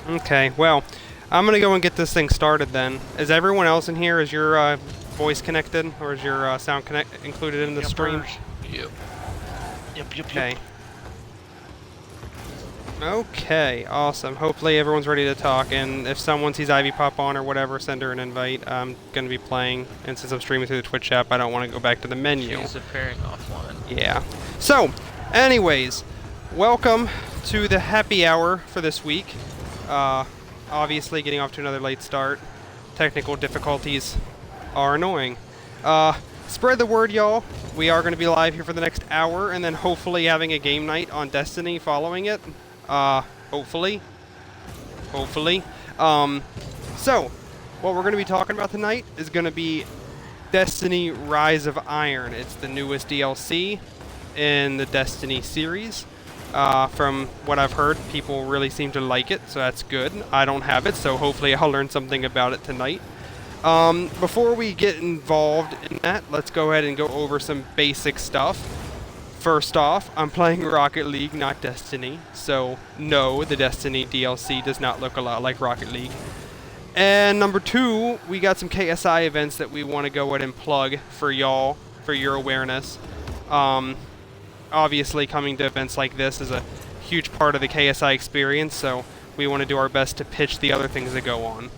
Okay, well, I'm gonna go and get this thing started then. Is everyone else in here? Is your voice connected, or is your sound included in the stream? Yep. Yep. Okay. Okay, awesome. Hopefully everyone's ready to talk, and if someone sees Ivy pop on or whatever, send her an invite. I'm gonna be playing, and since I'm streaming through the Twitch app, I don't want to go back to the menu. She's appearing offline. Yeah. So, anyways, welcome to the happy hour for this week. Obviously getting off to another late start. Technical difficulties are annoying. Spread the word, y'all. We are going to be live here for the next hour, and then hopefully having a game night on Destiny following it. Hopefully. So, what we're going to be talking about tonight is going to be Destiny Rise of Iron. It's the newest DLC in the Destiny series. From what I've heard, people really seem to like it, so that's good. I don't have it, so hopefully I'll learn something about it tonight. Before we get involved in that, let's go ahead and go over some basic stuff. First off, I'm playing Rocket League, not Destiny, so no, the Destiny DLC does not look a lot like Rocket League. And number two, we got some KSI events that we want to go ahead and plug for y'all, for your awareness. Obviously, coming to events like this is a huge part of the KSI experience, so we want to do our best to pitch the other things that go on.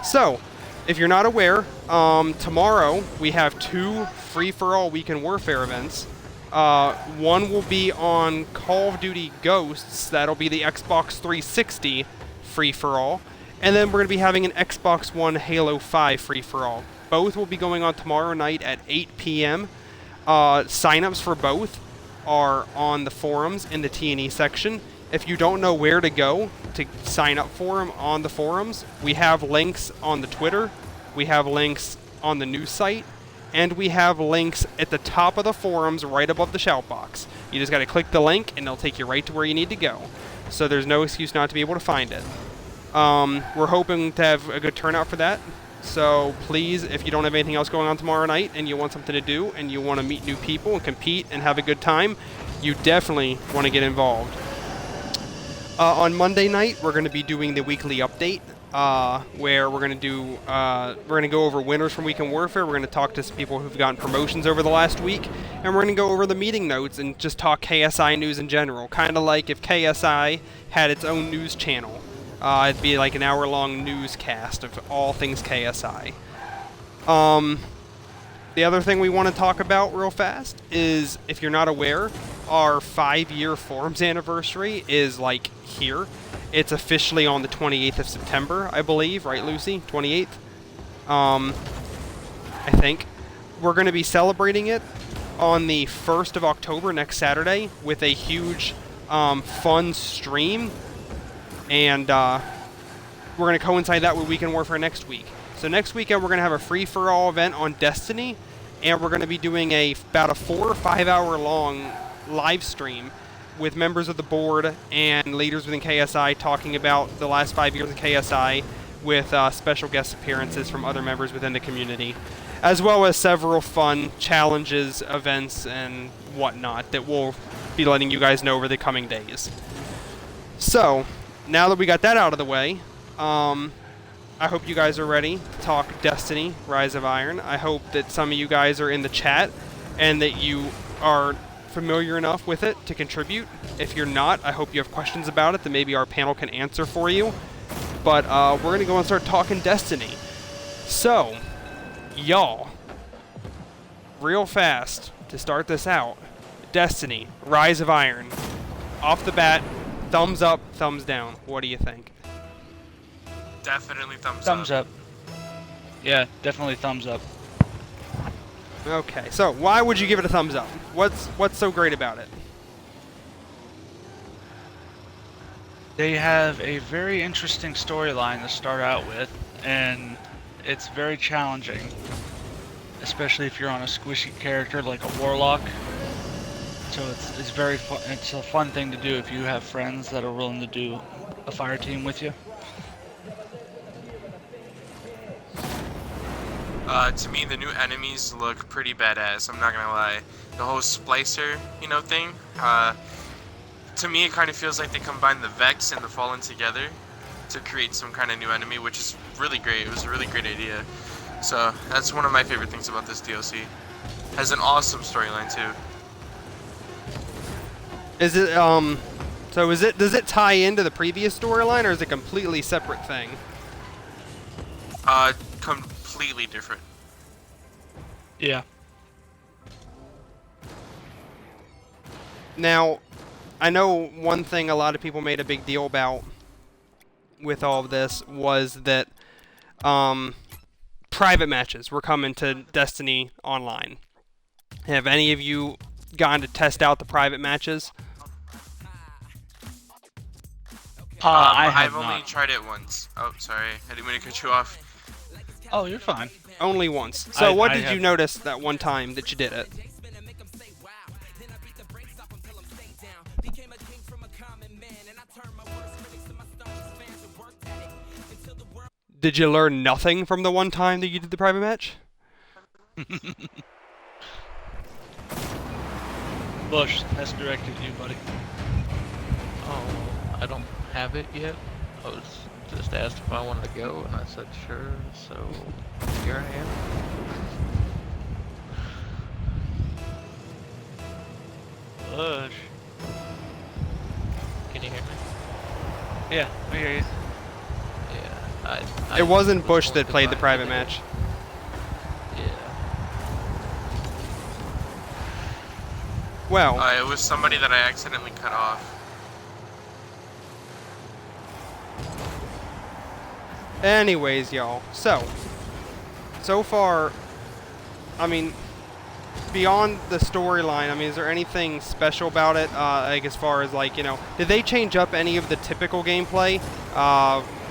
So, if you're not aware, tomorrow we have two free-for-all Weekend Warfare events. One will be on Call of Duty Ghosts, that'll be the Xbox 360 free-for-all, and then we're going to be having an Xbox One Halo 5 free-for-all. Both will be going on tomorrow night at 8 p.m. Sign-ups for both are on the forums in the T&E section. If you don't know where to go to sign up for them on the forums, we have links on the Twitter, we have links on the news site, and we have links at the top of the forums right above the shout box. You just got to click the link and it'll take you right to where you need to go. So there's no excuse not to be able to find it. We're hoping to have a good turnout for that. So please, if you don't have anything else going on tomorrow night and you want something to do and you want to meet new people and compete and have a good time, you definitely want to get involved. On Monday night, we're going to be doing the weekly update, where we're going to go over winners from Weekend Warfare. We're going to talk to some people who've gotten promotions over the last week, and we're going to go over the meeting notes and just talk KSI news in general. Kind of like if KSI had its own news channel. It'd be like an hour-long newscast of all things KSI. The other thing we want to talk about real fast is, if you're not aware, our 5-year forums anniversary is like here. It's officially on the 28th of September, I believe, right, Lucy? 28th? I think. We're going to be celebrating it on the 1st of October, next Saturday, with a huge fun stream. And we're going to coincide that with Weekend Warfare next week. So next weekend we're going to have a free-for-all event on Destiny, and we're going to be doing about a 4 or 5 hour long live stream with members of the board and leaders within KSI talking about the last 5 years of KSI, with special guest appearances from other members within the community, as well as several fun challenges, events, and whatnot that we'll be letting you guys know over the coming days. So, now that we got that out of the way, I hope you guys are ready to talk Destiny, Rise of Iron. I hope that some of you guys are in the chat and that you are familiar enough with it to contribute. If you're not, I hope you have questions about it that maybe our panel can answer for you. But we're going to go and start talking Destiny. So, y'all, real fast to start this out, Destiny, Rise of Iron. Off the bat, thumbs up, thumbs down. What do you think? Definitely Thumbs up. Yeah, definitely thumbs up. Okay, so why would you give it a thumbs up? What's so great about it? They have a very interesting storyline to start out with, and it's very challenging, especially if you're on a squishy character like a warlock. So it's very fun. It's a fun thing to do if you have friends that are willing to do a fire team with you. To me, the new enemies look pretty badass. I'm not gonna lie. The whole splicer, thing. To me, it kind of feels like they combined the Vex and the Fallen together. to create some kind of new enemy, which is really great. It was a really great idea. So that's one of my favorite things about this DLC. Has an awesome storyline too. Is it so does it tie into the previous storyline, or is it a completely separate thing? Completely different. Yeah. Now, I know one thing a lot of people made a big deal about with all of this was that private matches were coming to Destiny Online. Have any of you gotten to test out the private matches? I've only tried it once. Oh, sorry. I didn't mean to cut you off. Oh, you're fine. Only once. So what I did you notice that one time that you did it? Did you learn nothing from the one time that you did the private match? Bush, that's directed to you, buddy. Oh, I don't have it yet. I was just asked if I wanted to go, and I said sure, so here I am. Bush. Can you hear me? Yeah, we hear you. Yeah, It wasn't Bush going that to played the buy private it. match. Yeah. Well, It was somebody that I accidentally cut off. anyways, y'all. So far, I mean, beyond the storyline, I mean, is there anything special about it? Like as far as like, you know, did they change up any of the typical gameplay?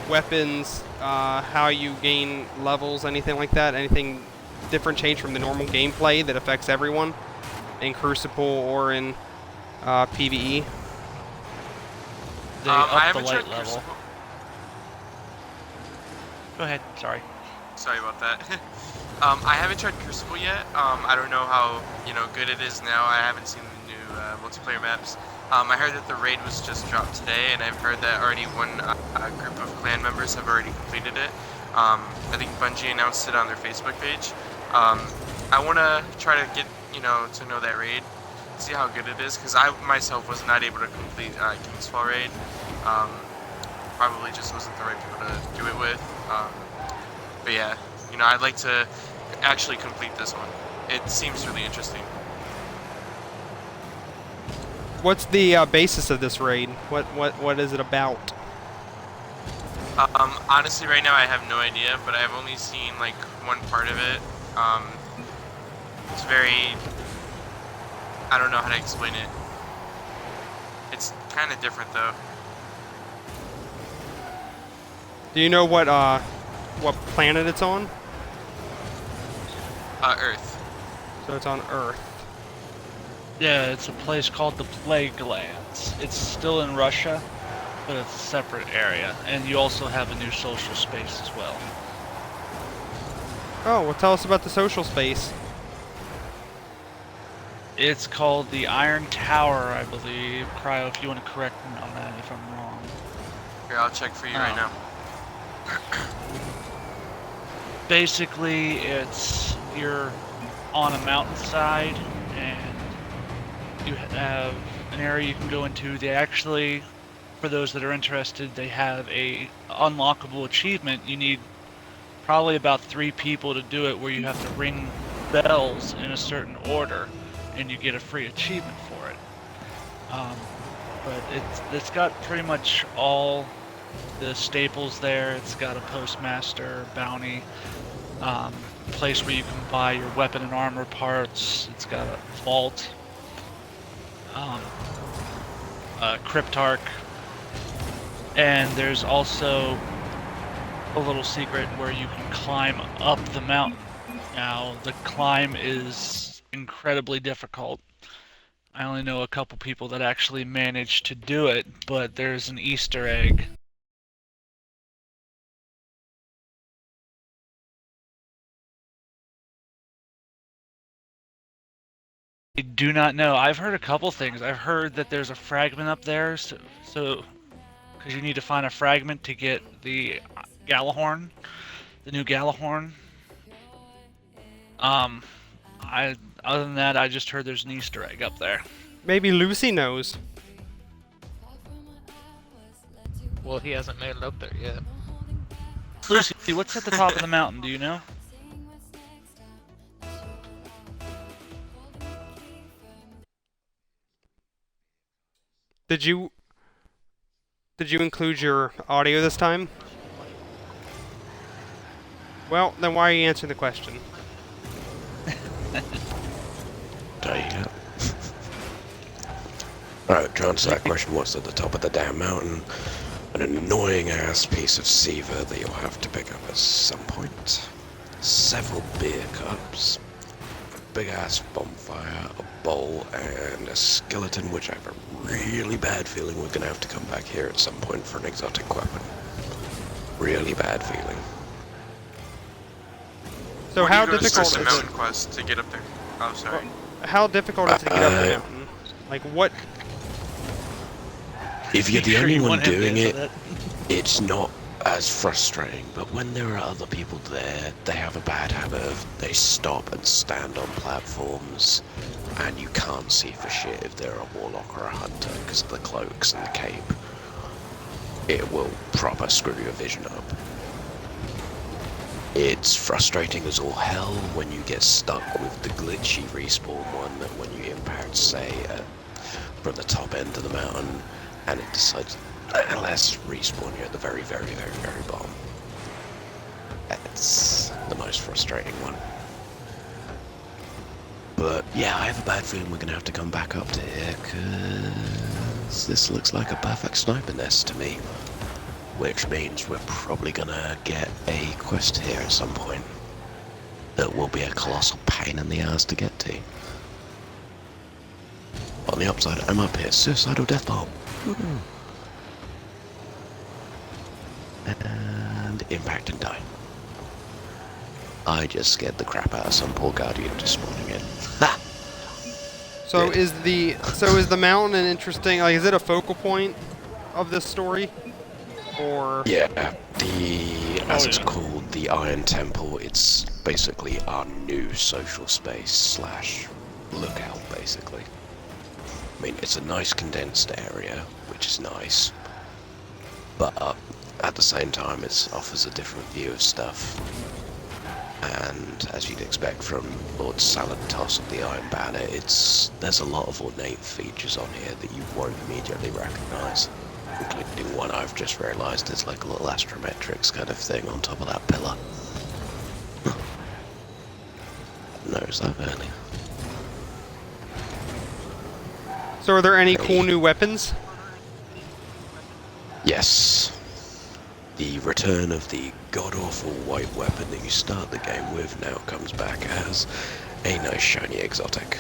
Weapons, how you gain levels, anything like that? Anything different change from the normal gameplay that affects everyone in Crucible or in PvE? They I upped the haven't light tried level. Crucible. Go ahead, sorry. Sorry about that. I haven't tried Crucible yet. I don't know how good it is now. I haven't seen the new multiplayer maps. I heard that the raid was just dropped today, and I've heard that already one group of clan members have already completed it. I think Bungie announced it on their Facebook page. I want to try to get to know that raid, see how good it is, because I myself was not able to complete King's Fall raid. Probably just wasn't the right people to do it with. But yeah, I'd like to actually complete this one. It seems really interesting. What's the basis of this raid? What is it about? Honestly, right now I have no idea, but I've only seen like one part of it. It's very, I don't know how to explain it. It's kind of different though. Do you know what planet it's on? Earth. So it's on Earth. Yeah, it's a place called the Plague Lands. It's still in Russia, but it's a separate area. And you also have a new social space as well. Oh, well, tell us about the social space. It's called the Iron Tower, I believe. Cryo, if you want to correct me on that if I'm wrong. Here, I'll check for you right now. Basically, you're on a mountainside, and you have an area you can go into. They actually, for those that are interested, they have a unlockable achievement. You need probably about 3 people to do it, where you have to ring bells in a certain order, and you get a free achievement for it. But it's got pretty much all the staples there. It's got a postmaster, bounty, place where you can buy your weapon and armor parts. It's got a vault, a cryptarch, and there's also a little secret where you can climb up the mountain. Now, the climb is incredibly difficult. I only know a couple people that actually managed to do it, but there's an Easter egg. I do not know. I've heard a couple things. I've heard that there's a fragment up there, so because you need to find a fragment to get the Galahorn, the new Galahorn. I other than that, I just heard there's an Easter egg up there. Maybe Lucy knows. Well, he hasn't made it up there yet. Lucy, what's at the top of the mountain? Do you know? Did you include your audio this time? Well, then why are you answering the question? Dang it. Alright, to answer that question, what's at the top of the damn mountain? An annoying ass piece of Seaver that you'll have to pick up at some point. Several beer cups. A big ass bonfire, a bowl, and a skeleton, which I have a really bad feeling we're gonna have to come back here at some point for an exotic weapon. Really bad feeling. So What how do you difficult a is mountain it? quest to get up there? Oh, sorry. How difficult is it to get up the mountain? Like what? If you're the Sure only you one want him to doing answer it, that? it's not as frustrating, but when there are other people there, they have a bad habit of they stop and stand on platforms, and you can't see for shit if they're a warlock or a hunter because of the cloaks and the cape. It will proper screw your vision up. It's frustrating as all hell when you get stuck with the glitchy respawn one that when you impact, say, from the top end of the mountain, and it decides let's respawn you at the very, very, very, very bottom. That's the most frustrating one. But yeah, I have a bad feeling we're gonna have to come back up to here, cause this looks like a perfect sniper nest to me. Which means we're probably gonna get a quest here at some point. That will be a colossal pain in the ass to get to. On the upside, I'm up here, suicidal death bomb. And impact and die. I just scared the crap out of some poor guardian just spawning in. Ha! So Good. is the mountain an interesting? Like, is it a focal point of this story? Or Yeah, as it's yeah. called, the Iron Temple, it's basically our new social space slash lookout, basically. I mean, it's a nice condensed area, which is nice, but at the same time, it offers a different view of stuff. And as you'd expect from Lord Salad Toss of the Iron Banner, there's a lot of ornate features on here that you won't immediately recognise. Including one I've just realised is like a little astrometrics kind of thing on top of that pillar. Noticed that earlier. so are there any cool new weapons? Yes. The return of the god-awful white weapon that you start the game with now comes back as a nice shiny exotic.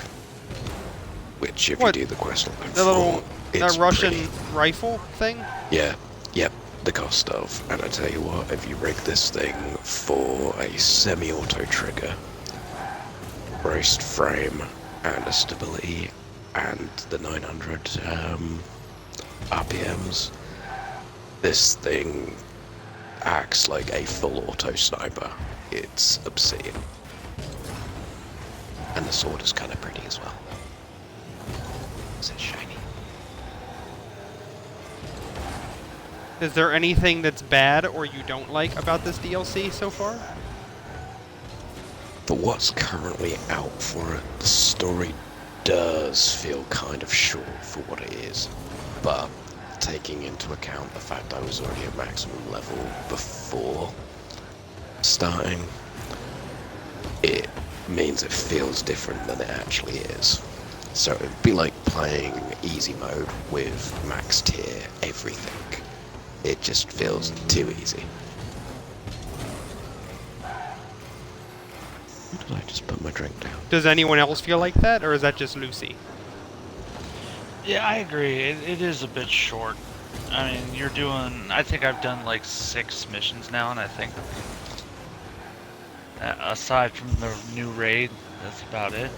Which, if What? you do the quest line The little it's that Russian pretty. rifle thing? Yeah, yep, the cost of. And I tell you what, if you rig this thing for a semi-auto trigger, braced frame, and a stability, and the 900 RPMs, this thing acts like a full auto sniper. It's obscene. And the sword is kind of pretty as well. Is it shiny? Is there anything that's bad or you don't like about this DLC so far? For what's currently out for it, the story does feel kind of short for what it is. But taking into account the fact I was already at maximum level before starting, it means it feels different than it actually is. So it'd be like playing easy mode with max tier everything. It just feels too easy. Where did I just put my drink down? Does anyone else feel like that, or is that just Lucy? Yeah, I agree. It is a bit short. I mean, you're doing. I think I've done like 6 missions now, and I think aside from the new raid, that's about it.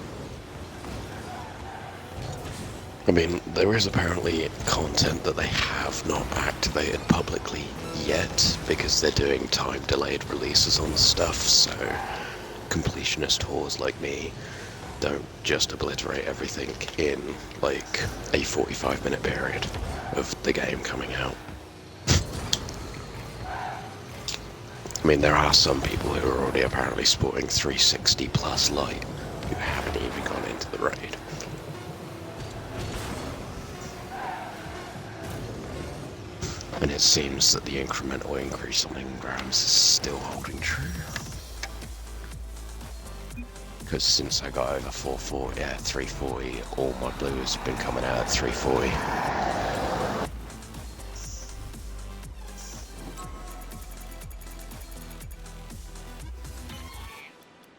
I mean, there is apparently content that they have not activated publicly yet, because they're doing time-delayed releases on stuff, so completionist whores like me don't just obliterate everything in, like, a 45-minute period of the game coming out. I mean, there are some people who are already apparently sporting 360 plus light who haven't even gone into the raid. And it seems that the incremental increase on engrams is still holding true. Because since I got over 440, 340, all my blues have been coming out at 340.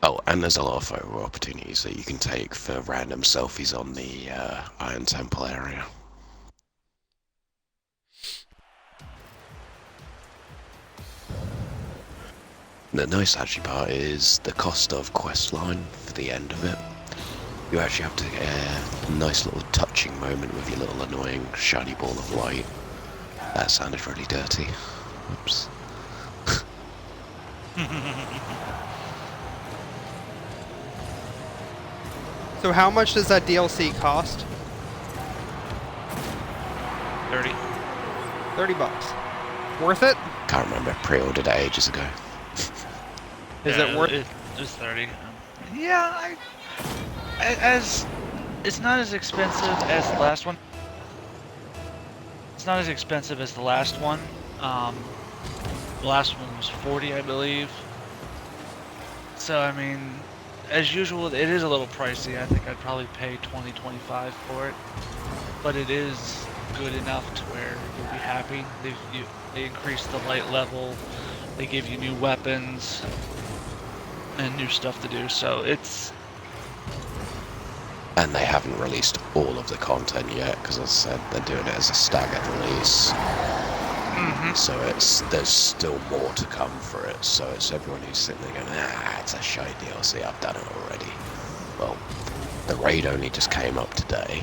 Oh, and there's a lot of photo opportunities that you can take for random selfies on the Iron Temple area. The nice actually part is the cost of quest line for the end of it. You actually have to get a nice little touching moment with your little annoying shiny ball of light. That sounded really dirty. Oops. So how much does that DLC cost? 30. 30 bucks. Worth it? Can't remember, pre-ordered it ages ago. Is it worth it? It's 30. Yeah, as it's not as expensive as the last one. It's not as expensive as the last one. The last one was 40, I believe. So I mean, as usual, it is a little pricey. I think I'd probably pay 20, 25 for it, but it is good enough to where you'll be happy. They increase the light level. They give you new weapons and new stuff to do. So it's. And they haven't released all of the content yet, because as I said, they're doing it as a staggered release. So there's still more to come for it. So it's everyone who's sitting there going, it's a shite DLC, I've done it already. Well, the raid only just came up today.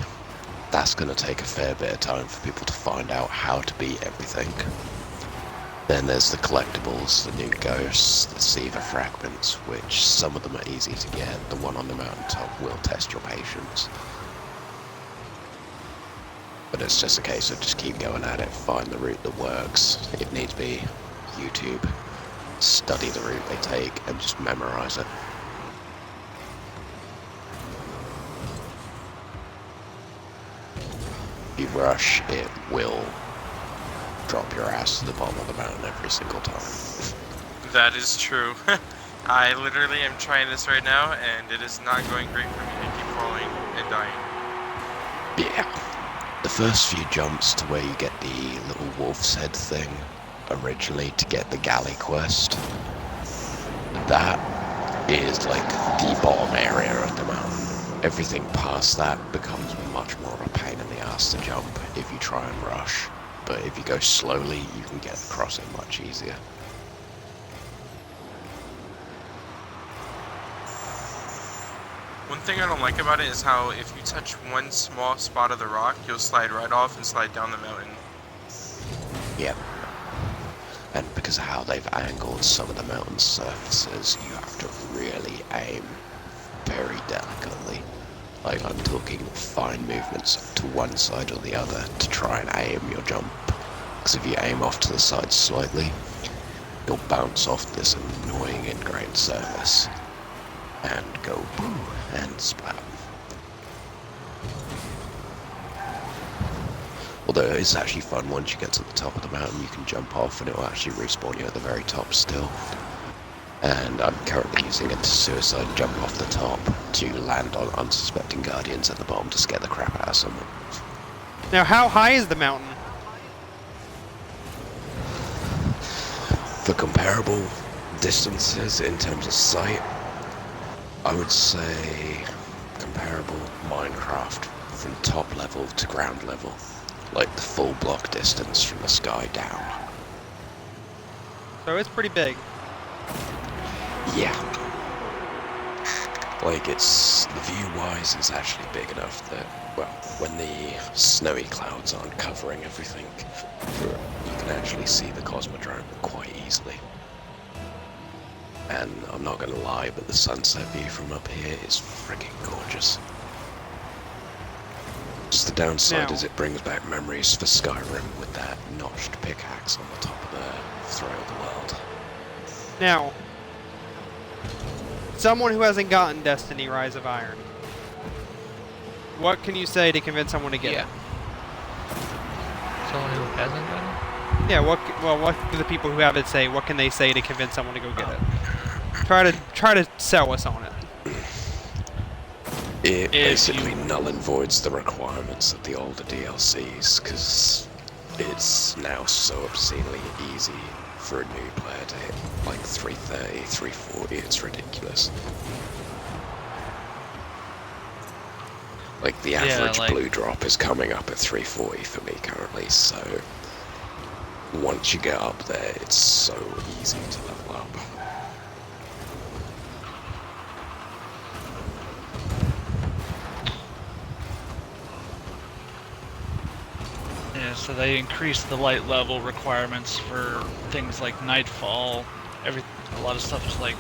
That's going to take a fair bit of time for people to find out how to beat everything. Then there's the collectibles, the new ghosts, the Seaver fragments, which some of them are easy to get. The one on the mountaintop will test your patience. But it's just a case of just keep going at it, find the route that works. If needs be, YouTube, study the route they take, and just memorize it. If you rush, it will drop your ass to the bottom of the mountain every single time. That is true. I literally am trying this right now, and it is not going great for me. I keep falling and dying. Yeah. The first few jumps to where you get the little wolf's head thing, originally to get the galley quest, that is like the bottom area of the mountain. Everything past that becomes much more of a pain in the ass to jump if you try and rush. But if you go slowly, you can get across it much easier. One thing I don't like about it is how if you touch one small spot of the rock, you'll slide right off and slide down the mountain. Yep. And because of how they've angled some of the mountain surfaces, you have to really aim very delicately. Like, I'm talking fine movements to one side or the other to try and aim your jump. Because if you aim off to the side slightly, you'll bounce off this annoying ingrained surface and go boo and splat. Although it's actually fun, once you get to the top of the mountain, you can jump off and it will actually respawn you at the very top still. And I'm currently using a suicide jump off the top to land on unsuspecting guardians at the bottom to scare the crap out of someone. Now, how high is the mountain? For comparable distances in terms of sight, I would say comparable Minecraft from top level to ground level. Like the full block distance from the sky down. So it's pretty big. Yeah. Like, it's, the view-wise is actually big enough that, well, when the snowy clouds aren't covering everything, you can actually see the Cosmodrome quite easily. And I'm not gonna lie, but the sunset view from up here is freaking gorgeous. Just the downside Now- is it brings back memories for Skyrim with that notched pickaxe on the top of the throw of the world. Now, someone who hasn't gotten Destiny Rise of Iron, what can you say to convince someone to get Yeah. it? Someone who hasn't done it? Yeah, what do the people who have it say? What can they say to convince someone to go get it? Try to sell us on it. It If basically you- null and voids the requirements of the older DLCs, because it's now so obscenely easy for a new player to hit like 330, 340, it's ridiculous. Like the Yeah, average like- blue drop is coming up at 340 for me currently, so once you get up there, it's so easy to level up. Yeah, so they increased the light level requirements for things like Nightfall. A lot of stuff is like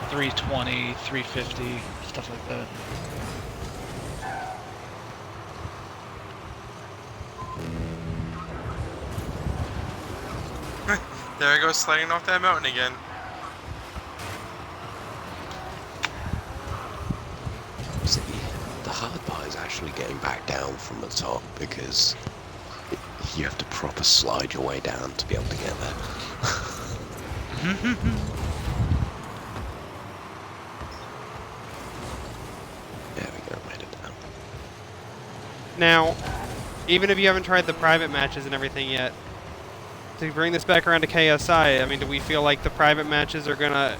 320, 350, stuff like that. There I go, sliding off that mountain again. See, the hard part is actually getting back down from the top because you have to proper slide your way down to be able to get there. There we go, made it down. Now, even if you haven't tried the private matches and everything yet, to bring this back around to KSI, I mean, do we feel like the private matches are gonna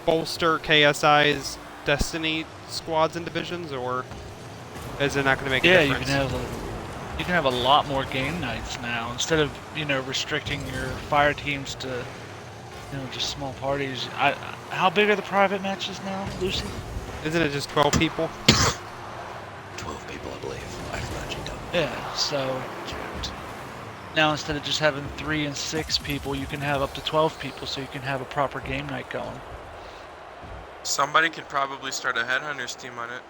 bolster KSI's Destiny squads and divisions, or is it not gonna make a Yeah, you difference? can have a lot more game nights now instead of restricting your fire teams to just small parties. How big are the private matches now, Lucy? Isn't it just 12 people? 12 people, I believe. I've actually done Yeah, so count. now instead of just having 3 and 6 people, you can have up to 12 people, so you can have a proper game night going. Somebody could probably start a Headhunters team on it.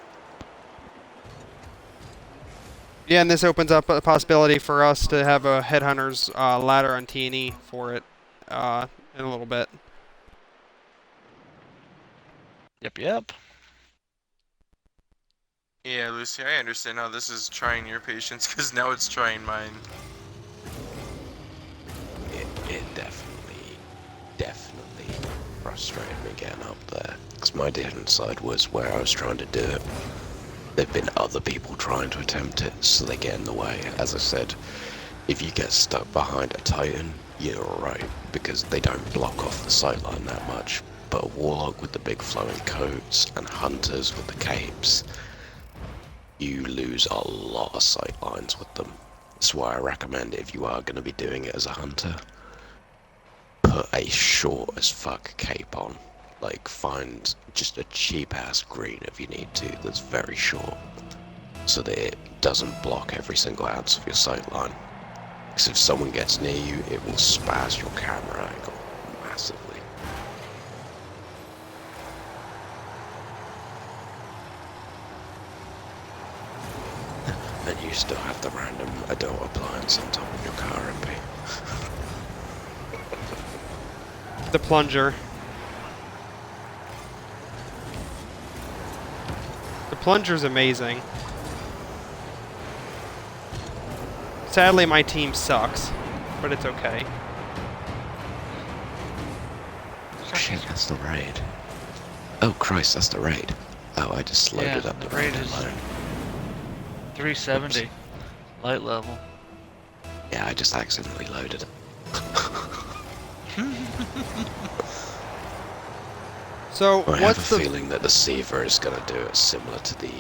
Yeah, and this opens up a possibility for us to have a Headhunters ladder on T&E for it in a little bit. Yep. Yeah, Lucy, I understand how this is trying your patience, because now it's trying mine. It definitely frustrated me getting up there. Because my downside was where I was trying to do it. There've been other people trying to attempt it, so they get in the way. As I said, if you get stuck behind a Titan, you're alright, because they don't block off the sightline that much. But a Warlock with the big flowing coats, and Hunters with the capes, you lose a lot of sightlines with them. That's why I recommend if you are going to be doing it as a Hunter, put a short as fuck cape on. Like, find just a cheap ass green if you need to that's very short, so that it doesn't block every single ounce of your sightline. Because if someone gets near you, it will spaz your camera angle massively. And you still have the random adult appliance on top of your car, MP. The plunger. The plunger's amazing. Sadly, my team sucks, but it's okay. Shit, that's the raid. Oh Christ, that's the raid. Oh, I just loaded Yeah, up the the raid raid is- alone. 370 light level. Yeah, I just accidentally loaded it. So, I have what's a the... feeling that the Seaver is going to do it similar to the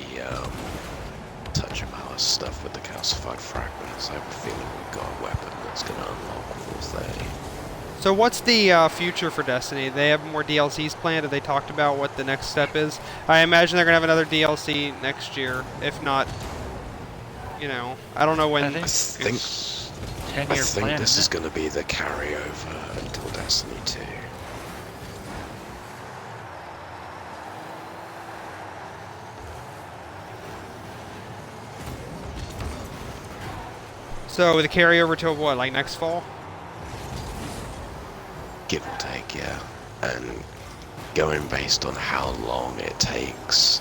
Touch of Malice stuff with the calcified fragments. I have a feeling we've got a weapon that's going to unlock 430. So what's the future for Destiny? They have more DLCs planned? Have they talked about what the next step is? I imagine they're going to have another DLC next year. If not, you know, I don't know when... I think think- it's I 10-year think plan. this is isn't it? going to be the carryover until Destiny 2. So the carryover to what, like next fall? Give or take, yeah. And going based on how long it takes,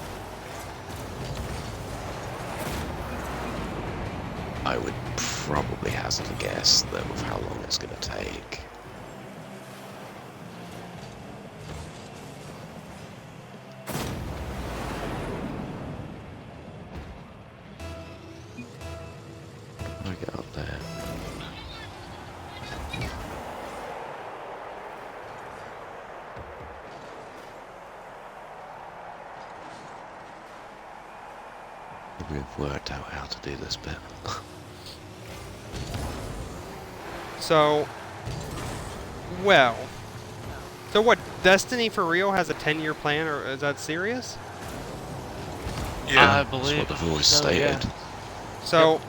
I would probably hazard a guess that with how long it's going to take. I get up there. We've worked out how to do this bit. So... Well... So what, Destiny for real has a 10-year plan, or is that serious? I That's believe what they've always so, stated. yeah. So...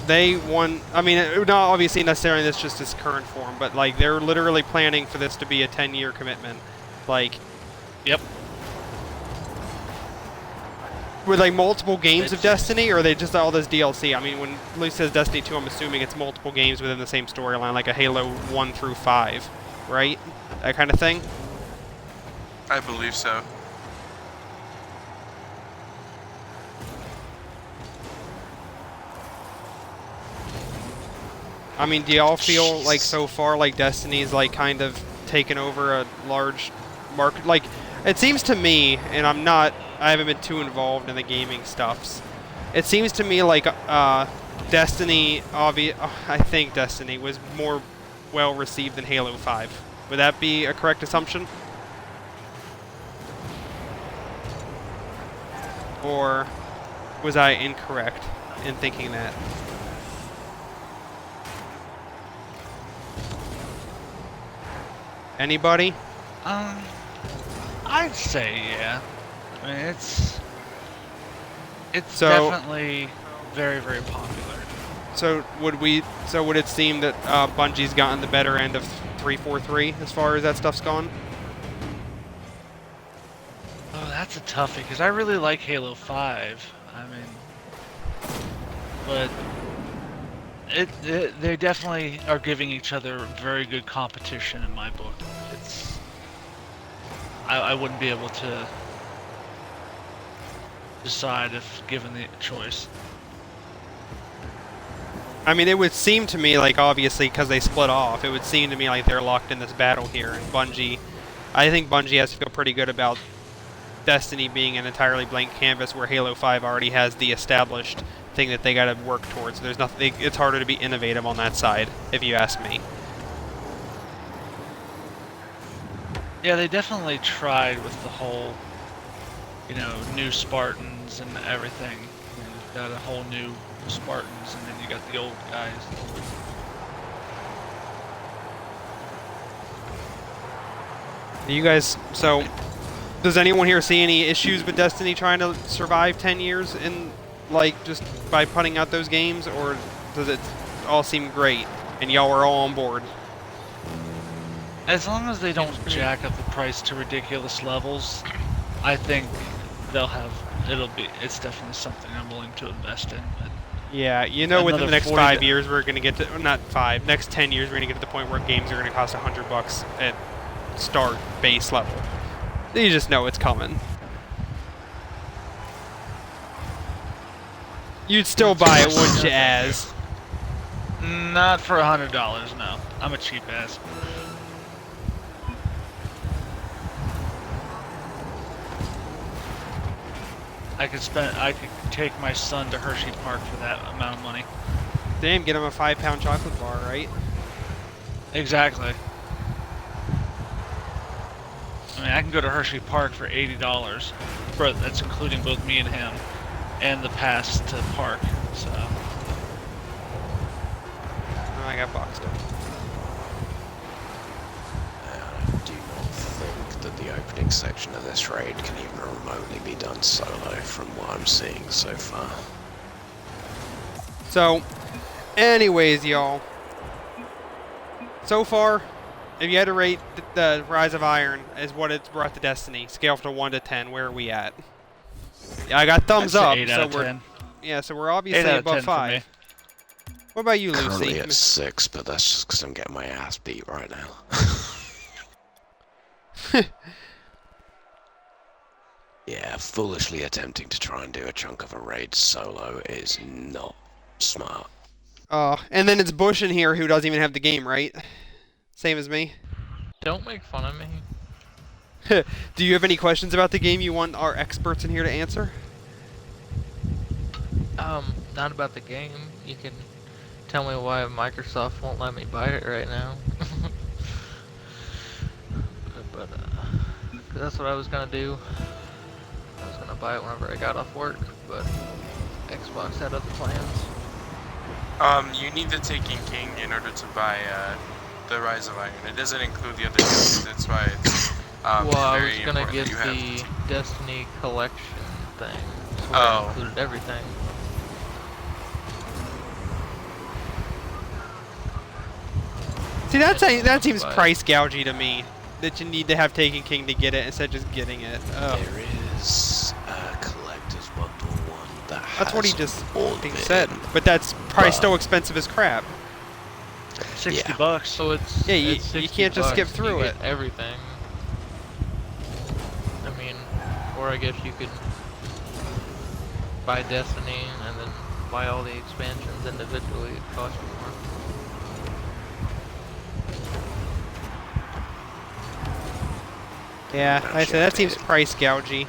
They won. I mean, not obviously necessarily this just its current form, but like they're literally planning for this to be a 10-year commitment. Like, Yep. with like multiple games of It's- Destiny, or are they just all this DLC? I mean, when Luke says Destiny 2, I'm assuming it's multiple games within the same storyline, like a Halo 1 through 5, right? That kind of thing. I believe so. I mean, do y'all feel like so far like Destiny's like kind of taken over a large market? Like, it seems to me, and I haven't been too involved in the gaming stuffs. It seems to me like Destiny, I think Destiny was more well received than Halo 5. Would that be a correct assumption? Or was I incorrect in thinking that? Anybody? I'd say yeah. I mean, it's So- definitely very, very popular. So would it seem that Bungie's gotten the better end of 343 as far as that stuff's gone? Oh, that's a toughie because I really like Halo 5. I mean, but they definitely are giving each other very good competition in my book. It's I wouldn't be able to decide if given the choice. I mean, it would seem to me like, obviously, because they split off, it would seem to me like they're locked in this battle here, and Bungie, I think Bungie has to feel pretty good about Destiny being an entirely blank canvas where Halo 5 already has the established thing that they got to work towards. There's nothing. It's harder to be innovative on that side, if you ask me. Yeah, they definitely tried with the whole, new Spartans and everything. You've got a whole new Spartans, and then you got the old guys. You guys, so does anyone here see any issues with Destiny trying to survive 10 years in, like, just by putting out those games, or does it all seem great and y'all are all on board? As long as they don't jack up the price to ridiculous levels, I think it's definitely something I'm willing to invest in. But Yeah, within the Another next 40 5 years we're gonna get to, not 5, next 10 years we're gonna get to the point where games are gonna cost $100 at start base level. You just know it's coming. You'd still buy it, wouldn't you, Az? not for $100, no. I'm a cheap ass. I could take my son to Hershey Park for that amount of money. Damn, get him a 5-pound chocolate bar, right? Exactly. I mean, I can go to Hershey Park for $80, but that's including both me and him, and the pass to park. So Oh, I got boxed up. the opening section of this raid can even remotely be done solo from what I'm seeing so far. So, anyways, y'all. So far, if you had to rate the Rise of Iron as what it's brought to Destiny, scale from 1 to 10, where are we at? Yeah, I got thumbs I'd say up, 8 so out of we're 10. yeah, so we're 8 obviously out of above 10 for me. 5. What about you, Currently Lucy? at 6, but that's just because I'm getting my ass beat right now. Yeah, foolishly attempting to try and do a chunk of a raid solo is not smart. And then it's Bush in here who doesn't even have the game, right? Same as me. Don't make fun of me. Do you have any questions about the game you want our experts in here to answer? Not about the game. You can tell me why Microsoft won't let me buy it right now. but that's what I was gonna do. I was gonna buy it whenever I got off work, but Xbox had other plans. You need the Taken King in order to buy the Rise of Iron. It doesn't include the other games. That's why it's Well, I was very gonna important get that you have the Destiny collection thing, so Oh. it included everything. See, that seems But- price gougy to me. That you need to have Taken King to get it instead of just getting it. Ugh. There is a collector's bundle one that has That's what he just all of being it said. in. But that's probably But- still expensive as crap. 60 Yeah. bucks. So it's Yeah, you- it's you 60 can't just skip bucks and through you it. get everything. I mean, or I guess you could buy Destiny and then buy all the expansions individually. It costs you more. Yeah, like I said, that seems price gougy.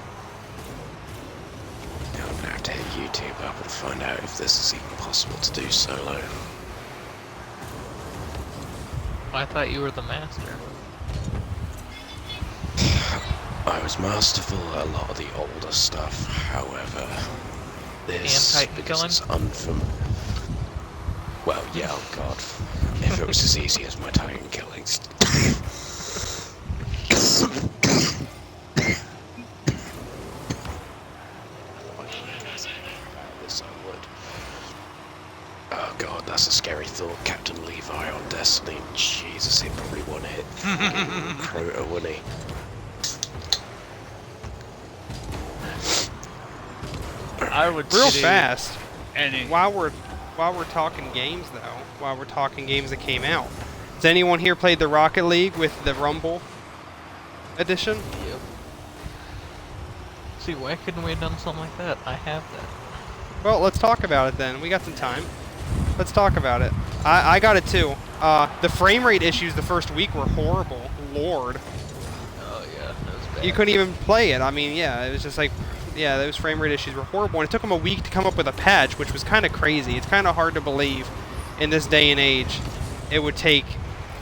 I'm gonna have to hit YouTube up and find out if this is even possible to do solo. I thought you were the master. I was masterful at a lot of the older stuff, however, this, Titan because killing? it's well, yeah, oh god, if it was as easy as my Titan killings. This I would. Oh god, that's a scary thought. Captain Levi on Destiny. Jesus, he'd probably want to hit Crota, wouldn't he? I would Real say fast. any. While we're talking games though, while we're talking games that came out, has anyone here played the Rocket League with the Rumble edition? Yep. See, why couldn't we have done something like that? I have that. Well, let's talk about it then. We got some time. Let's talk about it. I got it too. The frame rate issues the first week were horrible. Lord. Oh yeah, that was bad. You couldn't even play it. I mean, yeah, it was just like, yeah, those frame rate issues were horrible. And it took them a week to come up with a patch, which was kind of crazy. It's kind of hard to believe in this day and age it would take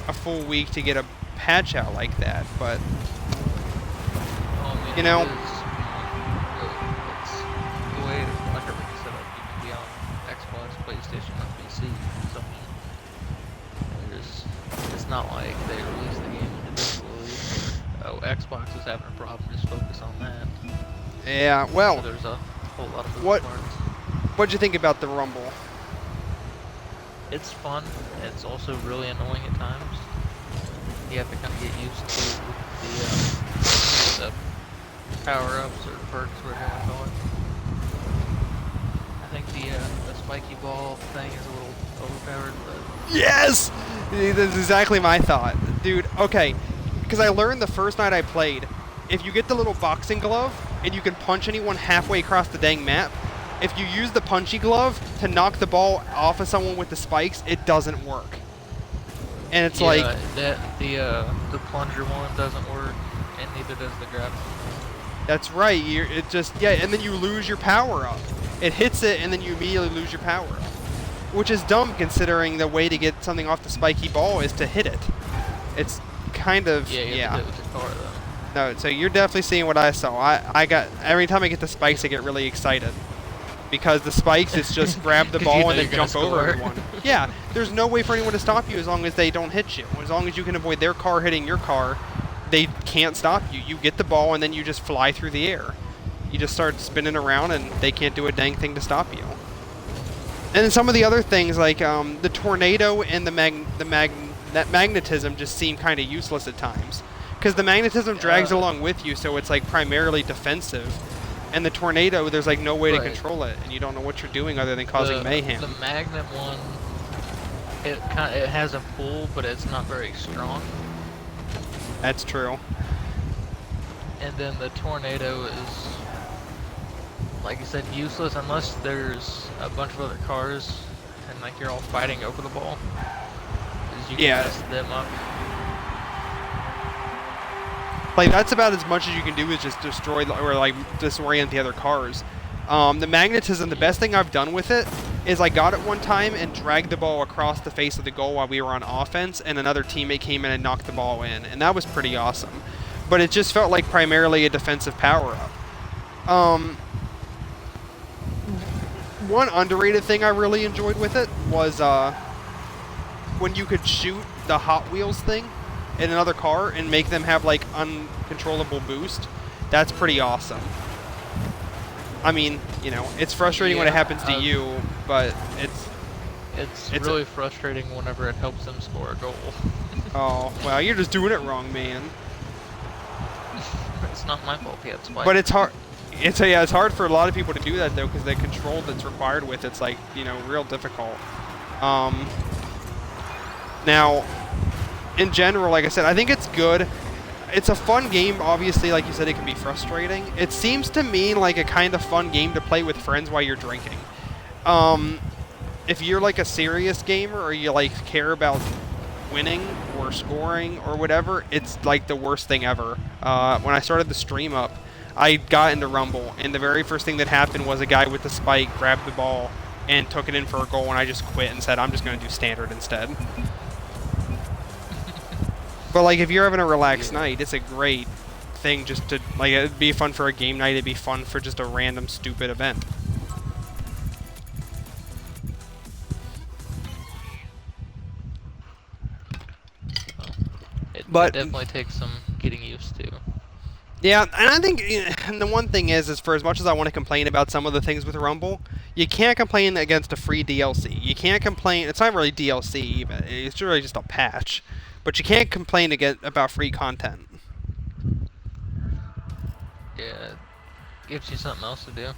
a full week to get a patch out like that. But, Well, I mean, you know- it's the way like everything's set up. You can be on Xbox, PlayStation, or PC. So I mean, it's not like they release the game individually. Oh, Xbox is having a problem. Just focus on that. yeah, So well, there's a whole lot of moving What- parts. what'd you think about the Rumble? It's fun. It's also really annoying at times. You have to kind of get used to the power-ups or perks, whatever you want to call it. I think the spiky ball thing is a little overpowered, but Yes! That's exactly my thought. Dude, okay. Because I learned the first night I played, if you get the little boxing glove and you can punch anyone halfway across the dang map, if you use the punchy glove to knock the ball off of someone with the spikes, it doesn't work. And it's yeah, like, that the plunger one doesn't work, and neither does the grappling. that's right. It just, yeah, and then you lose your power up. It hits it and then you immediately lose your power up. Which is dumb considering the way to get something off the spiky ball is to hit it. It's kind of, Yeah, you have to do it with your car though. No, so you're definitely seeing what I saw. I got, every time I get the spikes, I get really excited. Because the spikes is just grab the 'Cause you ball know and then you're gonna jump over score. everyone. Yeah, there's no way for anyone to stop you as long as they don't hit you. As long as you can avoid their car hitting your car, they can't stop you. You get the ball and then you just fly through the air. You just start spinning around and they can't do a dang thing to stop you. And then some of the other things like the tornado and that magnetism just seem kind of useless at times. Because the magnetism drags along with you, so it's like primarily defensive. And the tornado, there's like no way to control it, and you don't know what you're doing other than causing mayhem. The magnet one, it has a pull, but it's not very strong. That's true. And then the tornado is, like you said, useless unless there's a bunch of other cars and like you're all fighting over the ball. 'Cause you can mess them up. Like, that's about as much as you can do is just destroy or like disorient the other cars. The magnetism, the best thing I've done with it is I got it one time and dragged the ball across the face of the goal while we were on offense, and another teammate came in and knocked the ball in, and that was pretty awesome. But it just felt like primarily a defensive power-up. One underrated thing I really enjoyed with it was when you could shoot the Hot Wheels thing in another car and make them have like uncontrollable boost. That's pretty awesome. I mean, you know, it's frustrating when it happens to you, but it's really frustrating whenever it helps them score a goal. Oh, well, you're just doing it wrong, man. It's not my fault. Yeah, it's fine. But it's hard. It's hard for a lot of people to do that though, because the control that's required with it's like, you know, real difficult. Now, in general, like I said, I think it's good. It's a fun game. Obviously, like you said, it can be frustrating. It seems to me like a kind of fun game to play with friends while you're drinking. If you're like a serious gamer or you like care about winning or scoring or whatever, it's like the worst thing ever. When I started the stream up, I got into Rumble, and the very first thing that happened was a guy with the spike grabbed the ball and took it in for a goal, and I just quit and said, I'm just going to do standard instead. But like, if you're having a relaxed night, it's a great thing just to, like, it'd be fun for a game night, it'd be fun for just a random stupid event. It definitely takes some getting used to. Yeah, and I think the one thing is for as much as I want to complain about some of the things with Rumble, you can't complain against a free DLC. You can't complain, it's not really DLC even, it's really just a patch. But you can't complain about free content. Yeah, it gives you something else to do.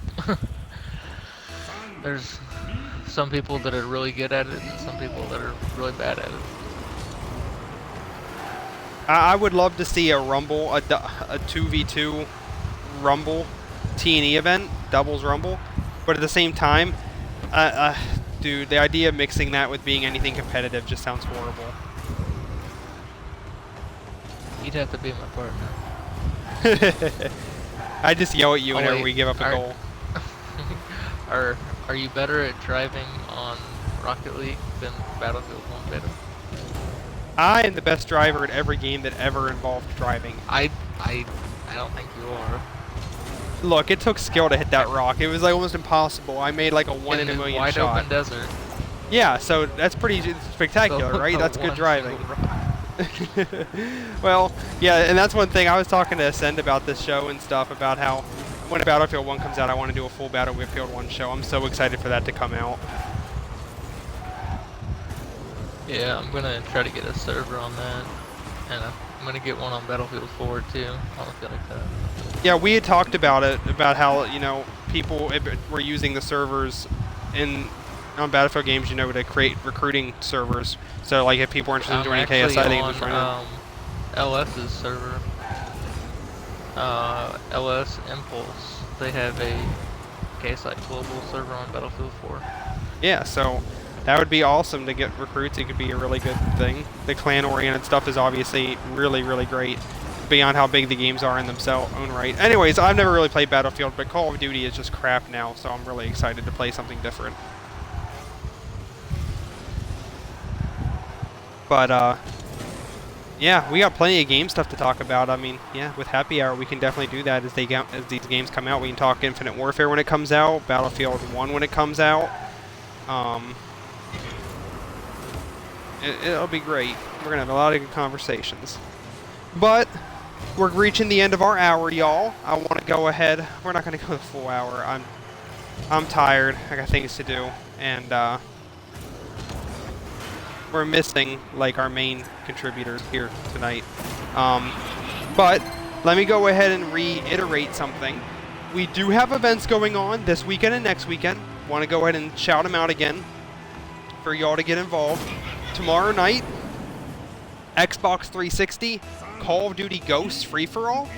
There's some people that are really good at it and some people that are really bad at it. I would love to see a Rumble, a 2v2 Rumble T&E event, doubles Rumble. But at the same time, dude, the idea of mixing that with being anything competitive just sounds horrible. You'd have to be my partner. I just yell at you whenever we give up a goal. Are you better at driving on Rocket League than Battlefield 1 beta? I am the best driver at every game that ever involved driving. I don't think you are. Look, it took skill to hit that rock. It was like almost impossible. I made like a 1 in a million wide shot. Open desert. Yeah, so that's pretty spectacular, So, right? That's good driving. rock. Well, yeah, and that's one thing. I was talking to Ascend about this show and stuff, about how when Battlefield 1 comes out, I want to do a full Battlefield 1 show. I'm so excited for that to come out. Yeah, I'm gonna try to get a server on that, and I'm gonna get one on Battlefield 4 too. I don't feel like that. Yeah, we had talked about it, about how, you know, people were using the servers on Battlefield games, you know, to create recruiting servers. So, like, if people are interested in joining KSI, they can just run it. LS's server, LS Impulse, they have a KSI Global server on Battlefield 4. Yeah, so that would be awesome to get recruits. It could be a really good thing. The clan-oriented stuff is obviously really, really great, beyond how big the games are in themselves own right. Anyways, I've never really played Battlefield, but Call of Duty is just crap now, so I'm really excited to play something different. But, yeah, we got plenty of game stuff to talk about. I mean, yeah, with Happy Hour, we can definitely do that as these games come out. We can talk Infinite Warfare when it comes out, Battlefield 1 when it comes out. It'll be great. We're going to have a lot of good conversations. But we're reaching the end of our hour, y'all. I want to go ahead. We're not going to go the full hour. I'm tired. I got things to do, and we're missing like our main contributors here tonight. But let me go ahead and reiterate something. We do have events going on this weekend and next weekend. Want to go ahead and shout them out again for y'all to get involved. Tomorrow night, Xbox 360, Call of Duty Ghosts free-for-all.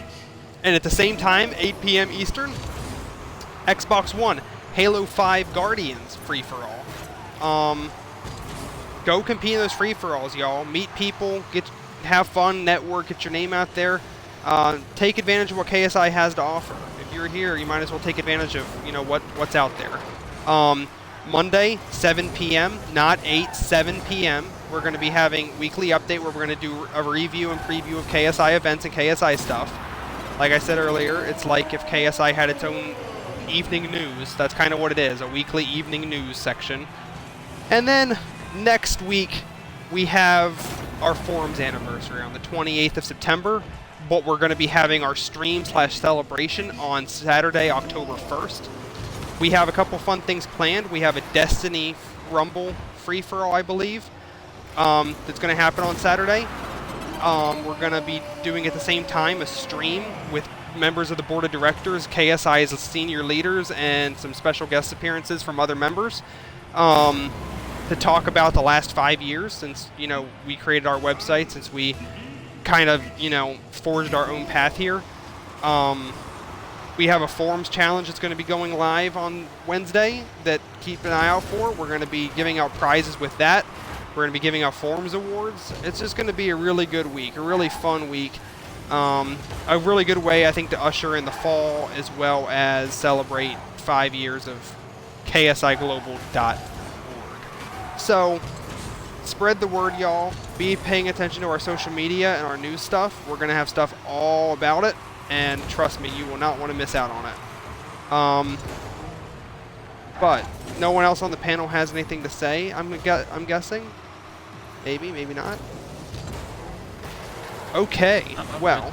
And at the same time, 8 p.m. Eastern, Xbox One, Halo 5 Guardians free-for-all. Go compete in those free-for-alls, y'all. Meet people, have fun, network, get your name out there. Take advantage of what KSI has to offer. If you're here, you might as well take advantage of what's out there. Monday, 7 p.m., not 8, 7 p.m. We're going to be having weekly update where we're going to do a review and preview of KSI events and KSI stuff. Like I said earlier, it's like if KSI had its own evening news. That's kind of what it is, a weekly evening news section. And then next week, we have our forums anniversary on the 28th of September. But we're going to be having our stream/celebration on Saturday, October 1st. We have a couple fun things planned. We have a Destiny Rumble free-for-all, I believe, that's going to happen on Saturday. We're going to be doing at the same time a stream with members of the board of directors, KSI's senior leaders, and some special guest appearances from other members to talk about the last 5 years since, we created our website, since we kind of, forged our own path here. We have a forums challenge that's going to be going live on Wednesday that keep an eye out for. We're going to be giving out prizes with that. We're going to be giving out forums awards. It's just going to be a really good week, a really fun week. A really good way, I think, to usher in the fall as well as celebrate 5 years of KSIglobal.org. So, spread the word, y'all. Be paying attention to our social media and our news stuff. We're going to have stuff all about it. And trust me, you will not want to miss out on it. But no one else on the panel has anything to say, I'm guessing? Maybe, maybe not. Okay, well,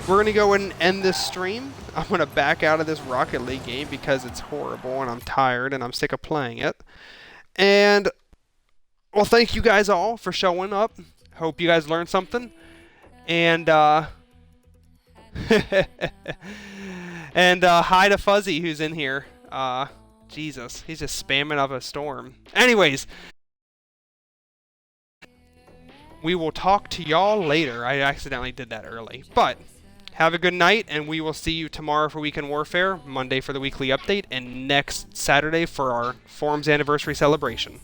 we're going to go and end this stream. I'm going to back out of this Rocket League game because it's horrible and I'm tired and I'm sick of playing it. And, well, thank you guys all for showing up. Hope you guys learned something. And, and hi to Fuzzy who's in here. Jesus, he's just spamming up a storm. Anyways, we will talk to y'all later. I accidentally did that early. But have a good night, and we will see you tomorrow for Weekend Warfare, Monday for the weekly update, and next Saturday for our Forums Anniversary celebration.